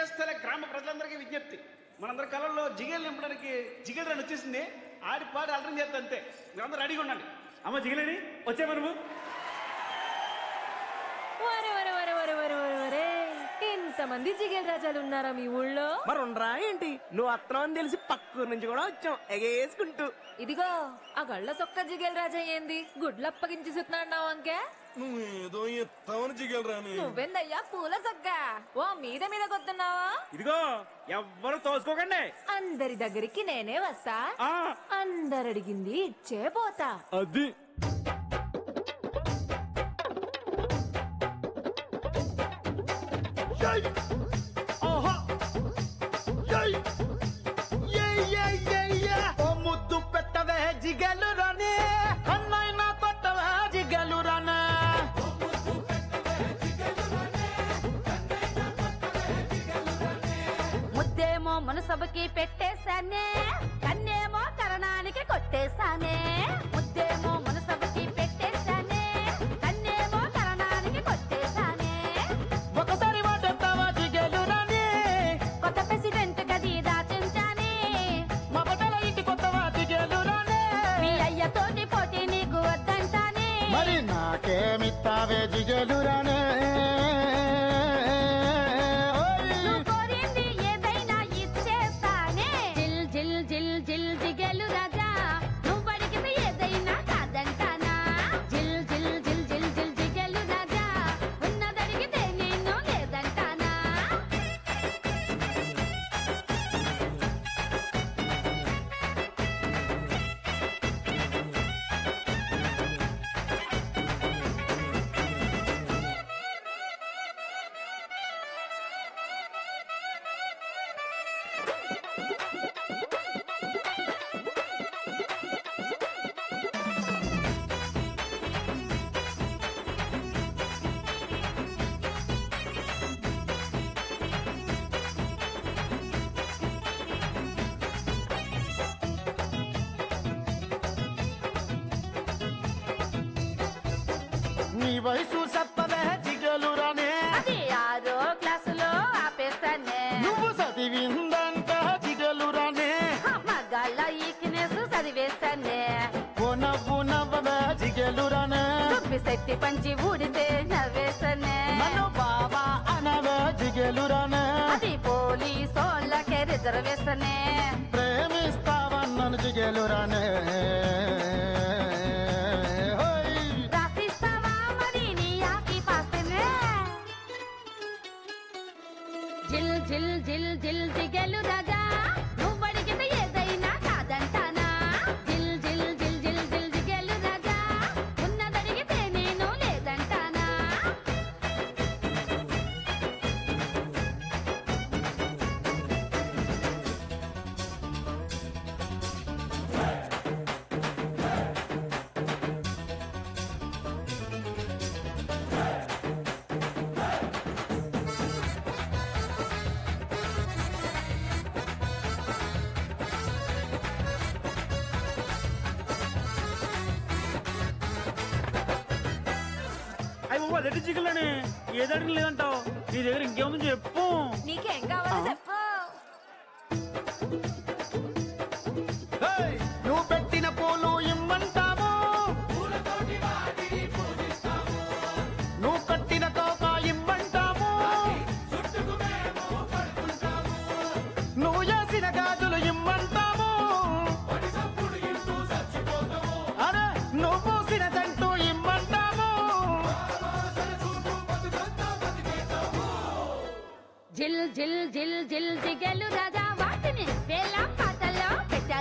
రంగస్థల గ్రామ ప్రజలందరికీ విజ్ఞప్తి, మనందరి కళల్లో జిగేలు నింపడానికి జిగేల్ రన్ వచ్చేసింది. ఆడి పాడి అలరం చేస్తా అంతే, మీరందరూ రెడీగా ఉండండి. అమ్మ జిగలేని వచ్చే మనము. ఇంతమంది జిగేల్ రాజాలు ఉన్నారా మీ ఊళ్ళో? మరి ఉండరా ఏంటి? నువ్వు అత్తనం అని తెలిసి పక్కూరు నుంచి కూడా వచ్చాం ఎగేసుకుంటూ. ఇదిగో ఆ గళ్ళ సొక్క జిగేల్ రాజా ఏంది గుడ్లప్పగించి సుతున్నాడు అంకే? నువ్వేదో ఎత్తావని జిగలరాని. నువ్వెందయ్యా పూల సొక్క ఓ మీద మీద కొత్తున్నావా? ఇదిగో ఎవ్వరు తోసుకోకండి, అందరి దగ్గరికి నేనే వస్తా, ఆ అందరు అడిగింది ఇచ్చే పోతా. అది ముద్దు పెట్టవే జిగలు రానే, కన్నైనా కొట్టవే జిగలు రానే. ముద్దేమో మనసభకి పెట్టేశానే, కన్నేమో కరణానికి కొట్టేశానే. ముద్దేమో మనసభకి పెట్టేశానే, కన్నేమో కరణానికి కొట్టేశానే. ఒకసారి వాటెత్తావా జిగలు రానే, కొత్త ప్రెసిడెంట్ గది దాచించానే. మా బట్టల ఇంటి కొత్తవా జిగలు రానే. మీ అయ్యతోటి పోటీ నీకు వద్దంటానే. మరి నాకేమిత్తావే జిగలు రానే. నువ్వు కోరింది ఏదైనా ఇచ్చేస్తానే. జిల్ జిల్ జిల్ జిల్ జిగేలు రాజా, నువ్వు అడిగింది ఏదైనా కాదంటానా. జిల్ జిల్ జిల్ జిల్ జిల్ జిగేలు రాజా, ఉన్నదడిగితే నేను లేదంటానా. నీ వయసు చెప్పవే జిగలు రానే, అది 6వ క్లాసులో ఆపేస్తానే. నువ్వు చదివిందంట జిగలు రానే. మగాళ్ళ ఈకినేసు చదివేస్తానే. ఓ నవ్వు నవ్వవే జిగలు రానే, దుబ్బి శక్తి పంచి ఊడితే నవ్వేస్తానే. నన్ను బాబా అనవే జిగలు రానే. అది పోలీసోళ్ళకే రిజర్వేషనే. ప్రేమిస్తావన్నను జిగలు రానే. రాసిస్తావా మరి నీ ఆకి పాస్తనే. జిల్ జిల్ జిల్ జిల్ జిగేలు రాజా, నువ్వు అడిగితే ఏదైనా కాదంటానా. జిల్ జిల్ జిల్ జిల్ జిల్ జిగేలు రాజా, ఉన్నదడిగితే నేను లేదంటానా. అయ్యి బాబు అదే జిగలని ఏది అడిగిన లేదంటావు. నీ దగ్గర ఇంకేముంది చెప్పు. నీకేం కావాలో చెప్పు. ఏయ్, నువ్వు పెట్టిన పూలు ఇమ్మంటావు, నువ్వు కట్టిన తోక ఇమ్మంటావు, నువ్వు చేసిన గాజులు ఇమ్మంటావు, అరే నువ్వు పూసిన జంటు ఇమ్మంటావు. జిల్ జిల్ జిల్ జిల్ జిగేలు రాజా, వాటిని వేల పాటల్లో పెట్టా